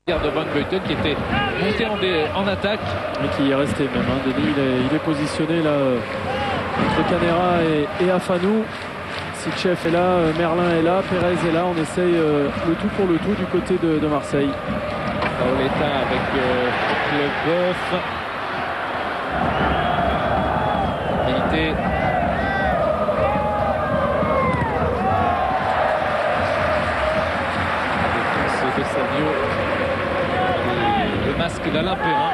de Van Buiten qui était monté en attaque. Et qui est resté même. Hein. Denis, il est positionné là entre Canera et Afanou. Sitchef est là, Merlin est là, Pérez est là. On essaye le tout pour le tout du côté de Marseille. Paoletta avec le boeuf. Milité. De Savio et le masque d'Alain Perrin.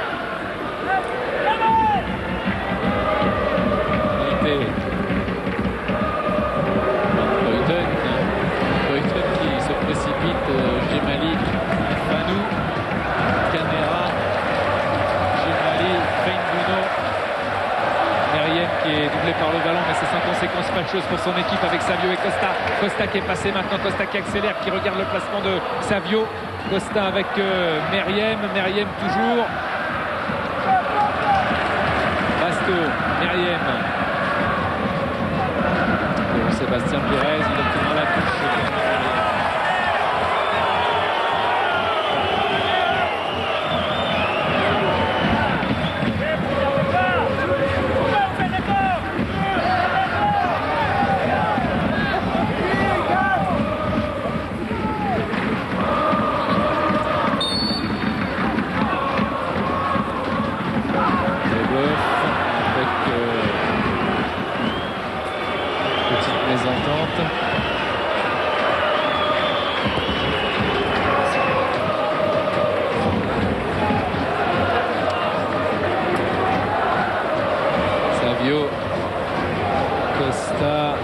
Buiten qui se précipite, Gemali, Fanou, Canera, Gemali, Feindouno, Meriem qui est doublé par le ballon, mais c'est sans conséquence fâcheuse pour son équipe avec Savio et Costa. Costa qui est passé maintenant, Costa qui accélère, qui regarde le placement de Savio. Costa avec Meriem toujours. Basto, Meriem. Sébastien Pérez, il obtient la touche. Savio, Costa,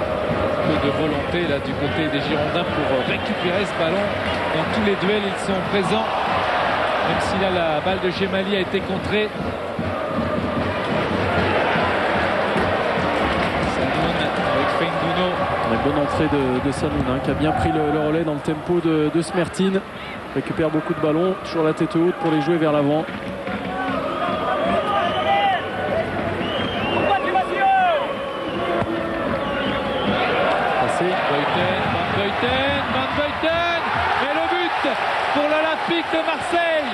peu de volonté là du côté des Girondins pour récupérer ce ballon. Dans tous les duels, ils sont présents, même si là la balle de Gemali a été contrée. Une bonne entrée de Sanoun hein, qui a bien pris le relais dans le tempo de Smertin. Récupère beaucoup de ballons, toujours la tête haute pour les jouer vers l'avant. Van Buiten et le but pour l'Olympique de Marseille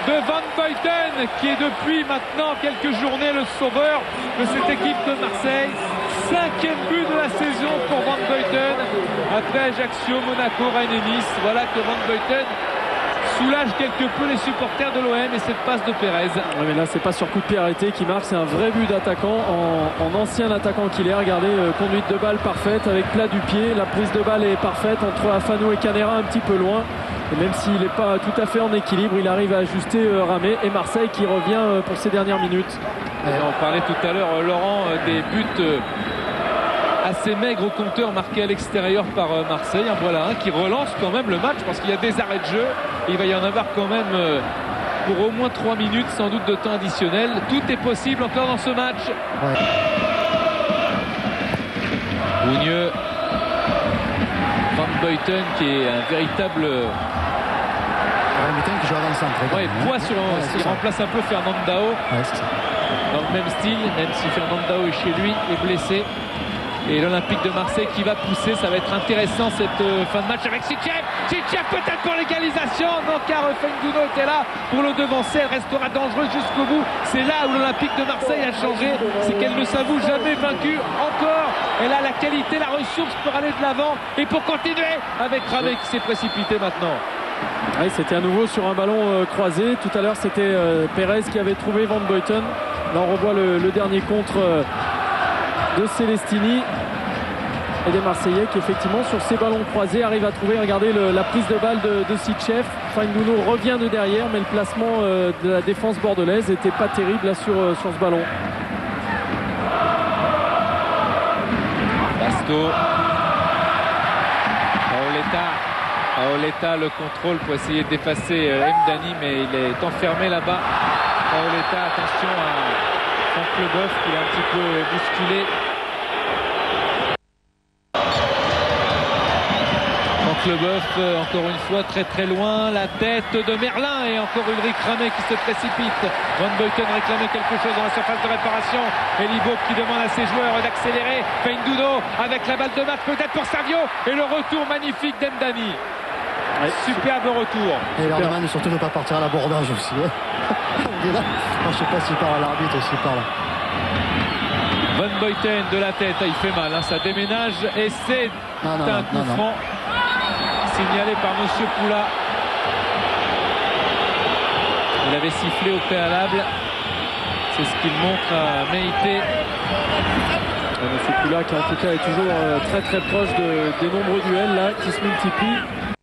de Van Buiten qui est depuis maintenant quelques journées le sauveur de cette équipe de Marseille. 5e but de la saison pour Van Buiten après Ajaccio, Monaco, Rennes et Nice. Voilà que Van Buiten soulage quelque peu les supporters de l'OM et cette passe de Pérez. Ouais, mais là c'est pas sur coup de pied arrêté qui marque, c'est un vrai but d'attaquant en ancien attaquant qu'il est. Regardez, conduite de balle parfaite avec plat du pied, la prise de balle est parfaite entre Afanou et Canera un petit peu loin. Et même s'il n'est pas tout à fait en équilibre, il arrive à ajuster Ramé et Marseille qui revient pour ses dernières minutes. Et on parlait tout à l'heure, Laurent, des buts assez maigres au compteur marqués à l'extérieur par Marseille. Voilà un qui relance quand même le match parce qu'il y a des arrêts de jeu. Il va y en avoir quand même pour au moins 3 minutes sans doute de temps additionnel. Tout est possible encore dans ce match. Ouais. Bougneux, Van Buiten qui est un véritable qui joue dans le centre. Ouais, poids sur il remplace un peu Fernandao. Ouais, c'est ça. Dans le même style, même si Fernandao est chez lui, est blessé. Et l'Olympique de Marseille qui va pousser, ça va être intéressant cette fin de match avec Sitchef. Sitchef peut-être pour l'égalisation, non car Feindouno était là pour le devancer, elle restera dangereuse jusqu'au bout. C'est là où l'Olympique de Marseille a changé, c'est qu'elle ne s'avoue jamais vaincue encore. Elle a la qualité, la ressource pour aller de l'avant et pour continuer avec Ramé qui s'est précipité maintenant. Oui, c'était à nouveau sur un ballon croisé. Tout à l'heure c'était Pérez qui avait trouvé Van Buiten. Là on revoit le dernier contre de Celestini et des Marseillais qui effectivement sur ces ballons croisés arrivent à trouver, regardez la prise de balle de Sitchef. Feindouno revient de derrière mais le placement de la défense bordelaise n'était pas terrible là sur ce ballon. Basto, Paoletta le contrôle pour essayer d'effacer Mdani mais il est enfermé là-bas. Paoletta, attention à Franck Leboeuf qui l'a un petit peu bousculé. Franck Leboeuf encore une fois très loin, la tête de Merlin et encore Ulrich Ramé qui se précipite. Van Buiten réclamait quelque chose dans la surface de réparation. Elibo qui demande à ses joueurs d'accélérer. Feindouno avec la balle de match peut-être pour Savio et le retour magnifique d'Mdani. Ouais. Superbe retour. Et Lerman ne surtout ne pas partir à l'abordage aussi. Il est là. Je ne sais pas s'il part à l'arbitre ou s'il part là. Van Buiten de la tête, il fait mal, hein, ça déménage et c'est un coup franc signalé par Monsieur Poula. Il avait sifflé au préalable. C'est ce qu'il montre à Meïté. Monsieur Poula qui en tout cas est toujours très très proche des nombreux duels là qui se multiplient.